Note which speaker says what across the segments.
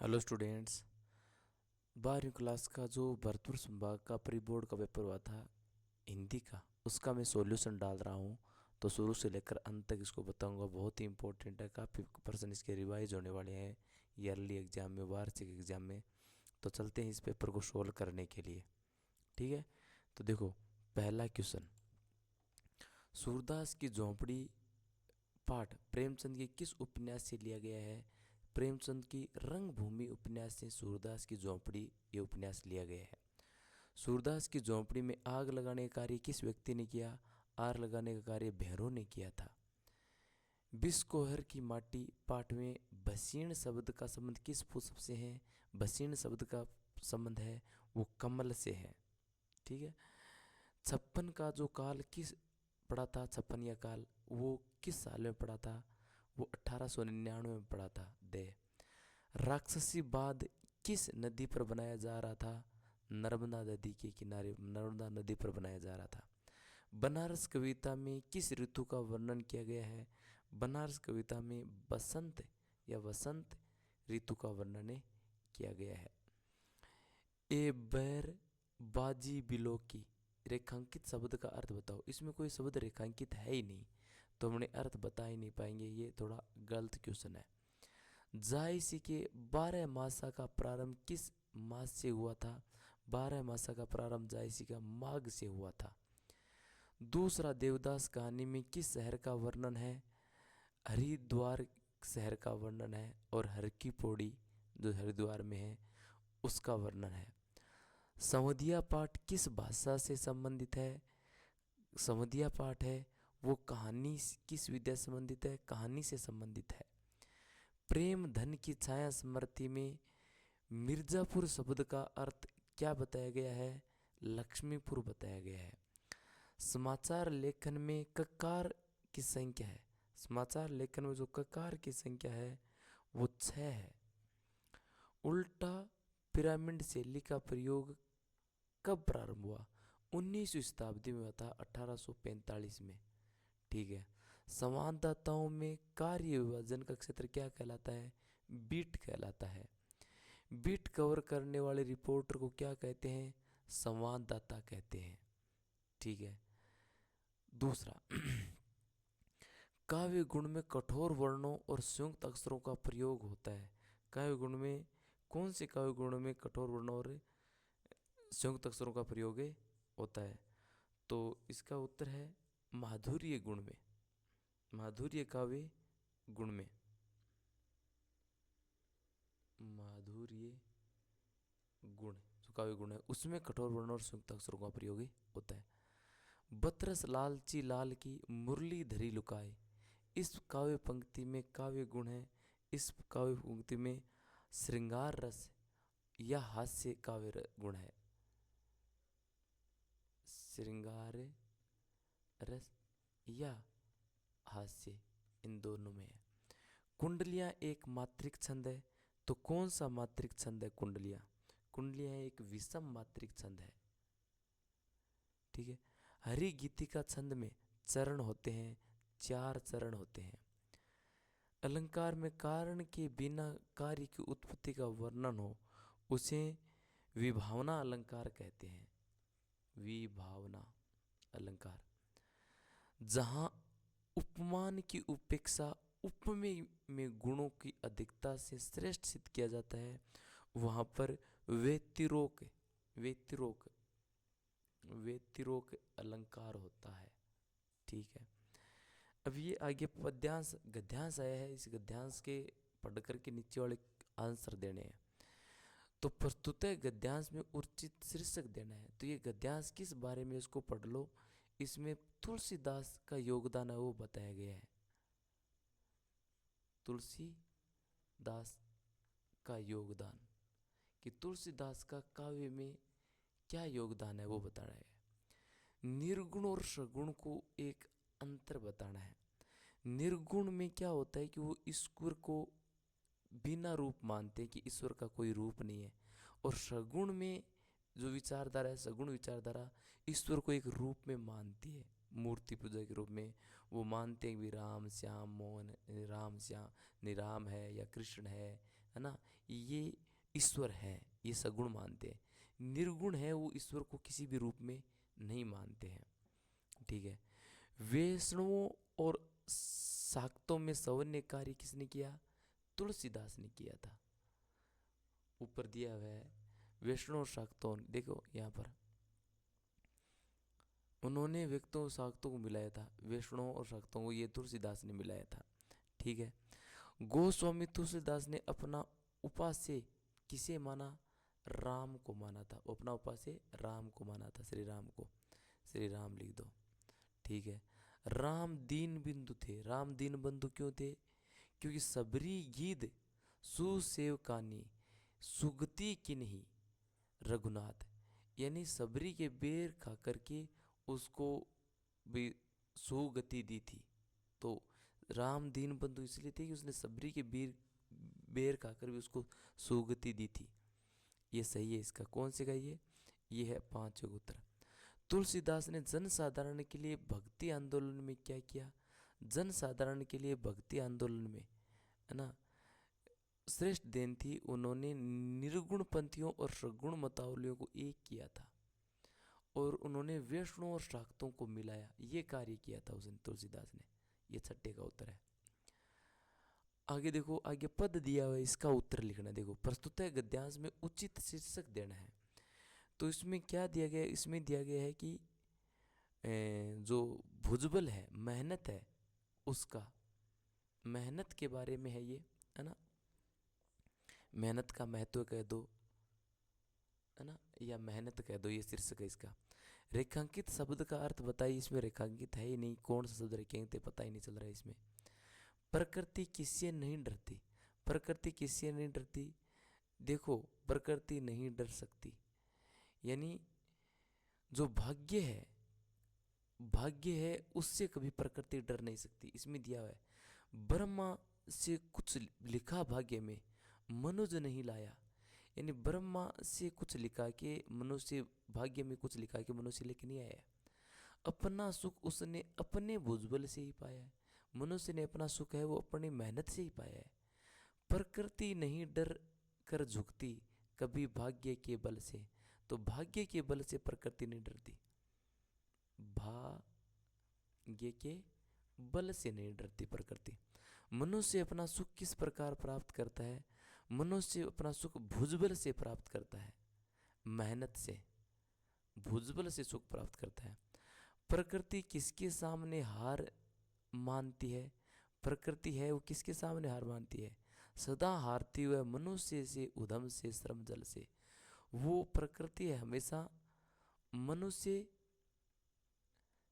Speaker 1: Hello students. 12वीं class का जो भरतपुर संभाग का प्री बोर्ड का पेपर हुआ था हिंदी का, उसका मैं सॉल्यूशन डाल रहा हूँ। तो शुरू से लेकर अंत तक इसको बताऊंगा। बहुत ही इंपॉर्टेंट है, काफ़ी पर्सन इसके रिवाइज होने वाले हैं ईयरली एग्जाम में, वार्षिक एग्जाम में। तो चलते हैं इस पेपर को सोल्व करने के लिए। ठीक है, तो देखो पहला क्वेश्चन, सूरदास की झोंपड़ी पाठ प्रेमचंद के किस उपन्यास से लिया गया है? प्रेमचंद की रंगभूमि उपन्यास से सूरदास की झोंपड़ी ये उपन्यास लिया गया है। सूरदास की झोंपड़ी में आग लगाने का कार्य किस व्यक्ति ने किया? आग लगाने का कार्य भैरव ने किया था। बिस्कोहर की माटी पाठ में भसीण शब्द का संबंध किस पुष्प से है? भसीण शब्द का संबंध है वो कमल से है। ठीक है। छप्पन का जो काल किस पड़ा था, छप्पन या काल वो किस साल में पड़ा था? वो 1899 में पड़ा था। दे राक्षसी बांध किस नदी पर बनाया जा रहा था? नर्मदा नदी के किनारे, नर्मदा नदी पर बनाया जा रहा था। बनारस कविता में किस ऋतु का वर्णन किया गया है? बनारस कविता में बसंत या वसंत ऋतु का वर्णन किया गया है। ए बैर बाजी बिलो की रेखांकित शब्द का अर्थ बताओ। इसमें कोई शब्द रेखांकित है ही नहीं, तो हमने अर्थ बता ही नहीं पाएंगे। ये थोड़ा गलत क्वेश्चन है। जायसी के 12 मासा का प्रारंभ किस मास से हुआ था? 12 मासा का प्रारंभ जायसी का माघ से हुआ था। दूसरा देवदास कहानी में किस शहर का वर्णन है? हरिद्वार शहर का वर्णन है, और हर की पौड़ी जो हरिद्वार में है उसका वर्णन है। संवदिया पाठ किस भाषा से संबंधित है? संवदिया पाठ है वो कहानी किस विद्या से संबंधित है? कहानी से संबंधित है। प्रेम धन की छाया स्मृति में मिर्जापुर शब्द का अर्थ क्या बताया गया है? लक्ष्मीपुर बताया गया है। समाचार लेखन में ककार की संख्या है, समाचार लेखन में जो ककार की संख्या है वो 6 है। उल्टा पिरामिड शैली का प्रयोग कब प्रारंभ हुआ? 19वीं शताब्दी में हुआ था, 1845 में। ठीक है। संवाददाताओं में कार्य विभाजन का क्षेत्र क्या कहलाता है? बीट कहलाता है। बीट कवर करने वाले रिपोर्टर को क्या कहते हैं? संवाददाता कहते हैं। ठीक है। दूसरा काव्य गुण में कठोर वर्णों और संयुक्त अक्षरों का प्रयोग होता है। काव्य गुण में कौन से काव्य गुण में कठोर वर्णों और संयुक्त अक्षरों का प्रयोग होता है? तो इसका उत्तर है माधुर्य गुण में। माधुर्य काव्य गुण में, माधुर्य गुण जो काव्य गुण है उसमें कठोर वर्ण और संयुक्त अक्षरों का प्रयोग होता है। बतरस लालची लाल की मुरली धरी लुकाए, इस काव्य पंक्ति में काव्य गुण है। इस काव्य पंक्ति में श्रृंगार रस या हास्य काव्य गुण है। श्रृंगार रस या हास्य इन दोनों में है। कुंडलियां एक मात्रिक छंद है, तो कौन सा मात्रिक छंद है कुंडलियां? कुंडलियां एक विषम मात्रिक छंद है। ठीक है। हरि गीतिका छंद में चरण होते हैं, 4 चरण होते हैं। अलंकार में कारण के बिना कार्य की उत्पत्ति का वर्णन हो उसे विभावना अलंकार कहते हैं। विभावना अलंकार। जहां उपमान की उपेक्षा उपमेय में गुणों की अधिकता से श्रेष्ठ सिद्ध किया जाता है वहां पर व्यतिरोक व्यतिरोक व्यतिरोक अलंकार होता है। ठीक है। अब ये आगे पद्यांश गद्यांश आया है, इस गद्यांश के पढ़ करके नीचे वाले आंसर देने हैं। तो प्रस्तुत गद्यांश में उचित शीर्षक देना है। तो ये गद्यांश किस बारे में, इसको पढ़ लो। इसमें तुलसीदास का योगदान है वो बताया गया है। तुलसीदास का योगदान, कि तुलसीदास का काव्य में क्या योगदान है वो बताना है। निर्गुण और सगुण को एक अंतर बताना है। निर्गुण में क्या होता है कि वो ईश्वर को बिना रूप मानते हैं, कि ईश्वर का कोई रूप नहीं है। और सगुण में जो विचारधारा है, सगुण विचारधारा ईश्वर को एक रूप में मानती है, मूर्ति पूजा के रूप में वो मानते हैं कि राम श्याम मोहन, राम श्याम निराम है या कृष्ण है ना। ये ईश्वर है, ये सगुण मानते हैं। निर्गुण है वो ईश्वर को किसी भी रूप में नहीं मानते हैं। ठीक है। वैष्णवों और शाक्तों में सवर्ण्य कार्य किसने किया? तुलसीदास ने किया था। ऊपर दिया हुआ है वैष्णव और शाक्तों, देखो यहाँ पर उन्होंने व्यक्तों और शाक्तों को मिलाया था, वैष्णव और शाक्तों को ये तुलसीदास ने मिलाया था। ठीक है। गोस्वामी तुलसीदास ने अपना उपास्य किसे माना? राम को माना था। अपना उपास्य राम को माना था, श्री राम को। श्री राम लिख दो। ठीक है। राम दीन बिंदु थे। राम दीन बंधु क्यों थे? क्योंकि सबरी गीद सुसेवकानी सुगति किन्ही रघुनाथ, यानी सबरी के बेर खा करके उसको भी सुगति दी थी। तो राम दीन बंधु इसलिए थे कि उसने सबरी के बेर खाकर भी उसको सुगति दी थी। ये सही है। इसका कौन से का ये है पांचवें उत्तर। तुलसीदास ने जन साधारण के लिए भक्ति आंदोलन में क्या किया? जन साधारण के लिए भक्ति आंदोलन में, है ना, श्रेष्ठ देन थी। उन्होंने निर्गुण पंथियों और सगुण मतावलियों को एक किया था और उन्होंने वैष्णव और शाक्तों को मिलाया, ये कार्य किया था उस तुलसीदास ने। ये छठे का उत्तर है। आगे देखो, आगे पद दिया हुआ है, इसका उत्तर लिखना। देखो, प्रस्तुत गद्यांश में उचित शीर्षक देना है। तो इसमें क्या दिया गया? इसमें दिया गया है कि जो भुजबल है, मेहनत है, उसका मेहनत के बारे में है ये, है ना। मेहनत का महत्व कह दो, है ना, या मेहनत कह दो, ये शीर्षक है इसका। रेखांकित शब्द का अर्थ बताइए। इसमें रेखांकित है ही नहीं, कौन सा शब्द रेखांकित है पता ही नहीं चल रहा है इसमें। प्रकृति किससे नहीं डरती? प्रकृति किससे नहीं डरती? देखो, प्रकृति नहीं डर सकती, यानी जो भाग्य है उससे कभी प्रकृति डर नहीं सकती। इसमें दिया हुआ है, ब्रह्मा से कुछ लिखा भाग्य में मनुज नहीं लाया, यानी ब्रह्मा से कुछ लिखा के मनुष्य, भाग्य में कुछ लिखा के मनुष्य लेके नहीं आया। अपना सुख उसने अपने भुजबल से ही पाया है। मनुष्य ने अपना सुख है वो अपनी मेहनत से ही पाया है। प्रकृति नहीं डर कर झुकती कभी भाग्य के बल से, तो भाग्य के बल से प्रकृति नहीं डरती, भाग्य के बल से नहीं डरती प्रकृति। मनुष्य अपना सुख किस प्रकार प्राप्त करता है? मनुष्य अपना सुख भुजबल से प्राप्त करता है, मेहनत से, भुजबल से सुख प्राप्त करता है। प्रकृति किसके सामने हार मानती है? प्रकृति है वो किसके सामने हार मानती है? सदा हारती हुए मनुष्य से, उधम से, श्रम जल से। वो प्रकृति है हमेशा मनुष्य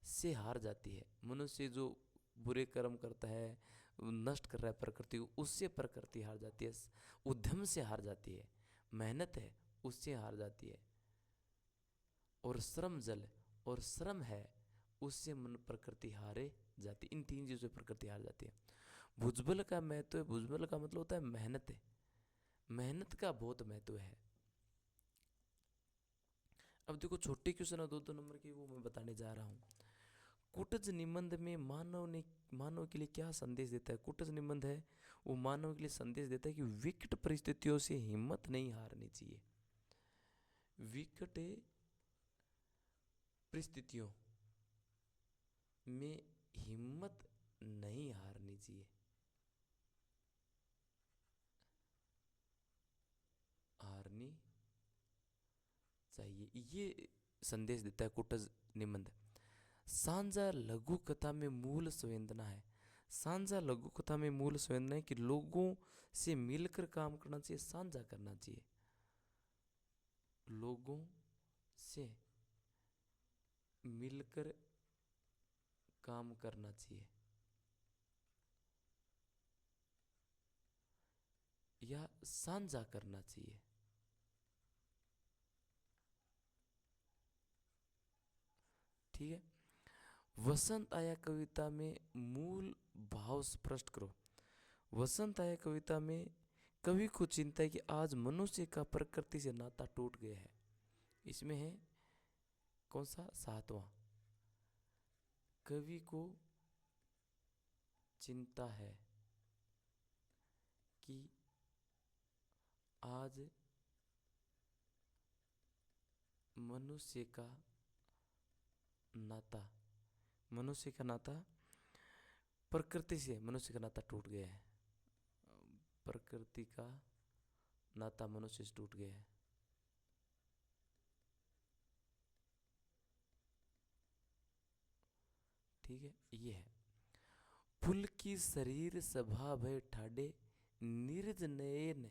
Speaker 1: से हार जाती है। मनुष्य जो बुरे कर्म करता है, नष्ट कर रहा है प्रकृति को, उससे प्रकृति हार जाती है। उद्यम से हार जाती है, मेहनत है उससे हार जाती है। और श्रम जल और श्रम है उससे मन प्रकृति हारे जाती, इन तीन चीजों से प्रकृति हार जाती है। भुजबल का महत्व है, भुजबल का मतलब होता है मेहनत है, मेहनत का बहुत महत्व है। अब देखो छोटे क्वेश्चन है 2-2 नंबर के, वो मैं बताने जा रहा हूँ। कुटज निबंध में मानव के लिए क्या संदेश देता है? कुटज निबंध है वो मानव के लिए संदेश देता है कि विकट परिस्थितियों से हिम्मत नहीं हारनी चाहिए। विकट परिस्थितियों में हिम्मत नहीं हारनी चाहिए, हारनी चाहिए, ये संदेश देता है कुटज निबंध। सांझा लघु कथा में मूल संवेदना है। सांझा लघु कथा में मूल संवेदना है कि लोगों से मिलकर काम करना चाहिए, सांझा करना चाहिए, लोगों से मिलकर काम करना चाहिए, या सांझा करना चाहिए। ठीक है। वसंत आया कविता में मूल भाव स्पष्ट करो। वसंत आया कविता में कवि को चिंता है कि आज मनुष्य का प्रकृति से नाता टूट गया है। इसमें है कौन सा? 7वां। कवि को चिंता है कि आज मनुष्य का नाता, मनुष्य का नाता प्रकृति से, मनुष्य का नाता टूट गया है। प्रकृति का नाता मनुष्य से टूट गया है। ठीक है, ये है। फूल की शरीर स्वभाव है ठाडे, नीरज नयन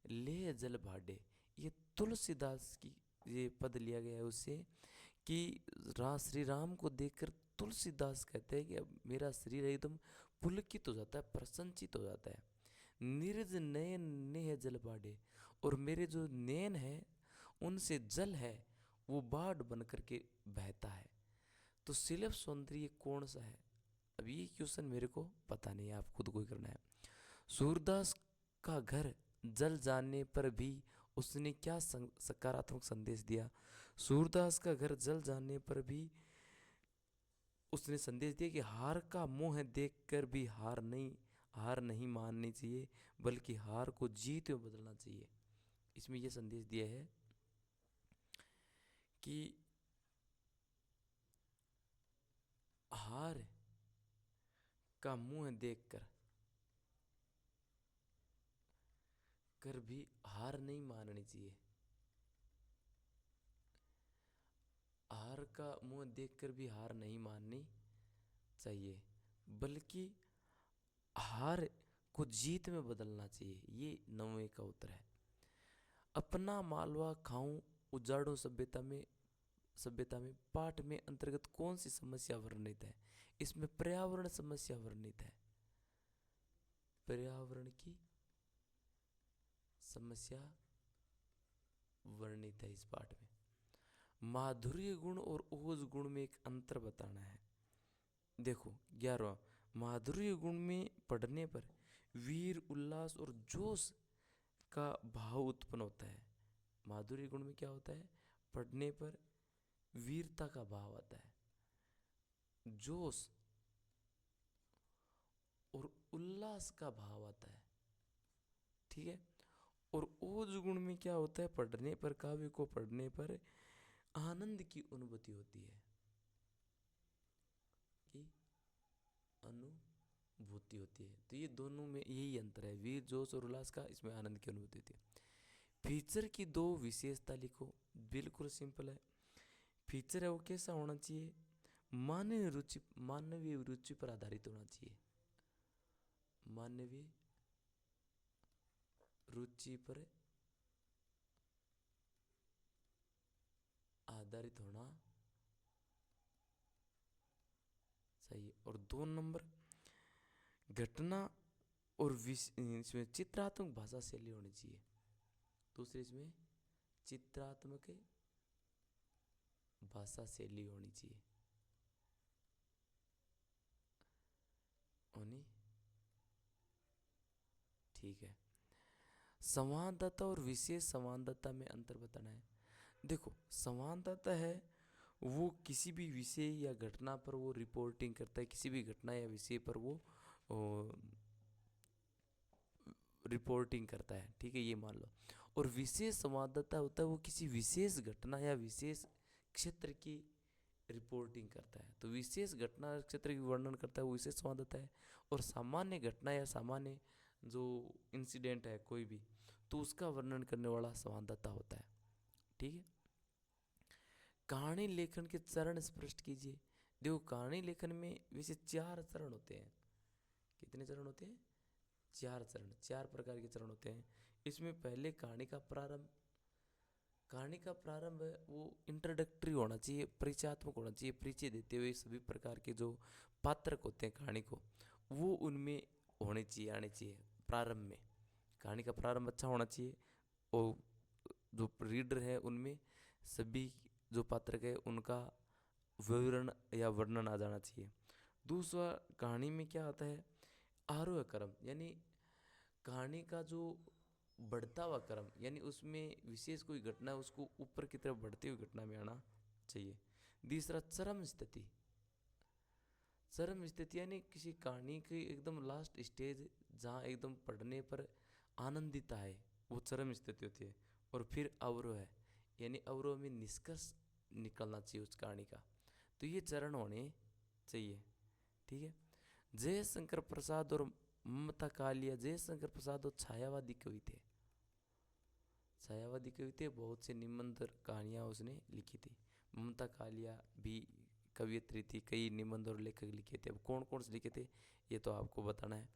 Speaker 1: ले जल भाडे। ये तुलसीदास की ये पद लिया गया है उससे कि श्री राम को देखकर तुलसीदास कहते हैं कि अब मेरा शरीर एकदम पुलकित हो जाता है, प्रसन्नचित हो जाता है। नीरज नयन नेह जल बाढ़े, और मेरे जो नैन है उनसे जल है वो बाढ़ बन करके बहता है। तो सुलभ सौंदर्य कौन सा है? अब ये क्वेश्चन मेरे को पता नहीं है, आप खुद को ही करना है। सूरदास का घर जल जाने पर भी उसने क्या सकारात्मक संदेश दिया? सूरदास का घर जल जाने पर भी उसने संदेश दिया कि हार का मुंह देखकर भी हार नहीं माननी चाहिए, बल्कि हार को जीत में बदलना चाहिए। इसमें यह संदेश दिया है कि हार का मुंह देखकर भी हार नहीं माननी चाहिए। हार का मुंह देखकर भी हार नहीं माननी चाहिए, बल्कि हार को जीत में बदलना चाहिए। ये 9वें का उत्तर है। अपना मालवा खाऊं उजाड़ों सभ्यता में पाठ में अंतर्गत कौन सी समस्या वर्णित है? इसमें पर्यावरण समस्या वर्णित है। पर्यावरण की समस्या वर्णित है इस पाठ में। माधुर्य गुण और ओज गुण में एक अंतर बताना है। देखो 11वां, माधुर्य गुण में पढ़ने पर वीर उल्लास और जोश का भाव उत्पन्न होता है। माधुर्य गुण में क्या होता है? पढ़ने पर वीरता का भाव आता है, जोश और उल्लास का भाव आता है। ठीक है। और ओज गुण में क्या होता है? पढ़ने पर, काव्य को पढ़ने पर आनंद की अनुभूति होती है, कि अनुभूति होती है। तो ये दोनों में यही अंतर है, वीर जोश और उल्लास का, इसमें आनंद की अनुभूति होती है। फीचर की 2 विशेषता लिखो। बिल्कुल सिंपल है। फीचर है वो कैसा होना चाहिए? मानवीय रुचि पर आधारित होना चाहिए। मानवीय रुचि पर आधारित होना चाहिए। और 2 नंबर, घटना और इसमें चित्रात्मक भाषा शैली होनी चाहिए। दूसरे इसमें चित्रात्मक भाषा शैली होनी चाहिए, होनी ठीक है। संवाददाता और विशेष संवाददाता में अंतर बताना है। देखो, संवाददाता है वो किसी भी विषय या घटना पर वो रिपोर्टिंग करता है, किसी भी घटना या विषय पर वो रिपोर्टिंग करता है। ठीक है, ये मान लो। और विशेष संवाददाता होता है वो किसी विशेष घटना या विशेष क्षेत्र की रिपोर्टिंग करता है। तो विशेष घटना क्षेत्र की वर्णन करता है वो विशेष संवाददाता है। और सामान्य घटना या सामान्य जो इंसिडेंट है कोई भी, तो उसका वर्णन करने वाला संवाददाता होता है। ठीक है। कहानी लेखन के चरण स्पष्ट कीजिए। देखो, कहानी लेखन में वैसे 4 चरण होते हैं। कितने चरण होते हैं? 4 चरण, 4 प्रकार के चरण होते हैं। इसमें पहले कहानी का प्रारंभ। कहानी का प्रारंभ है वो इंट्रोडक्टरी होना चाहिए, परिचयात्मक होना चाहिए। परिचय देते हुए सभी प्रकार के जो पात्र होते हैं कहानी को, वो उनमें होने चाहिए, आने चाहिए प्रारंभ में। कहानी का प्रारंभ अच्छा होना चाहिए, और जो रीडर है उनमें सभी जो पात्र है उनका विवरण या वर्णन आ जाना चाहिए। दूसरा, कहानी में क्या आता है? आरोह क्रम, यानी कहानी का जो बढ़ता हुआ क्रम, यानी उसमें विशेष कोई घटना है उसको ऊपर की तरफ बढ़ती हुई घटना में आना चाहिए। तीसरा, चरम स्थिति। चरम स्थिति यानी किसी कहानी की एकदम लास्ट स्टेज, जहाँ एकदम पढ़ने पर आनंदित आए, वो चरम स्थिति होती है। और फिर अवरोह है, यानी अवरोह में निष्कर्ष निकलना चाहिए उस कहानी का। तो ये चरण होने चाहिए, ठीक है। जयशंकर प्रसाद और ममता कालिया, जयशंकर प्रसाद और छायावादी कवि थे, छायावादी कवि थे, बहुत से निबंध कहानियाँ उसने लिखी थी। ममता कालिया भी कवियत्री थी, कई निबंध और लेखक लिखे थे। अब कौन कौन से लिखे थे ये तो आपको बताना है।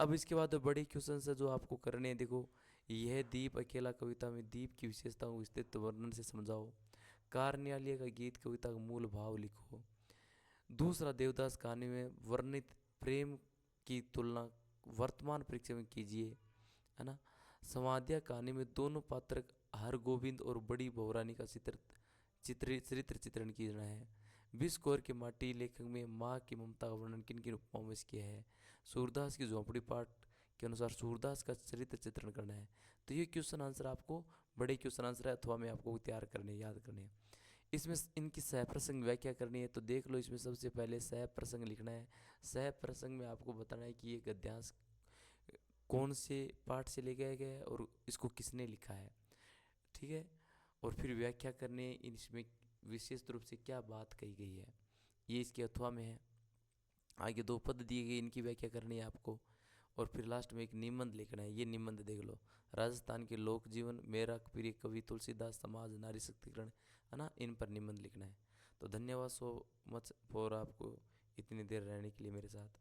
Speaker 1: अब इसके बाद बड़े क्वेश्चन है जो आपको करने हैं। देखो, यह दीप अकेला कविता में दीप की विशेषताओं को विस्तृत वर्णन से समझाओ। कार्यालय का गीत कविता का मूल भाव लिखो। दूसरा, देवदास कहानी में वर्णित प्रेम की तुलना वर्तमान परीक्षा में कीजिए, है ना। समाध्या कहानी में दोनों पात्र हरगोविंद और बड़ी बहुरानी का चरित्र चित्रण किया है। विष कौर के माटी लेखक में माँ की ममता का वर्णन किन किन उपमाओं में किया है। सूरदास की झोंपड़ी पाठ के अनुसार सूरदास का चरित्र चित्रण करना है। तो ये क्वेश्चन आंसर आपको बड़े क्वेश्चन आंसर है अथवा में आपको तैयार करने, याद करने हैं। इसमें इनकी सह प्रसंग व्याख्या करनी है। तो देख लो, इसमें सबसे पहले सह प्रसंग लिखना है। सह प्रसंग में आपको बताना है कि ये गद्यांश कौन से पाठ से ले गया गया है और इसको किसने लिखा है, ठीक है। और फिर व्याख्या करने, इसमें विशेष रूप से क्या बात कही गई है, ये इसके अथवा में है। आगे दो पद दिए गए, इनकी व्याख्या करनी है आपको। और फिर लास्ट में एक निबंध लिखना है। ये निबंध देख लो, राजस्थान के लोक जीवन, मेरा प्रिय कवि तुलसीदास, समाज, नारी शक्तिकरण, है ना, इन पर निबंध लिखना है। तो धन्यवाद सो मच फॉर आपको इतनी देर रहने के लिए मेरे साथ।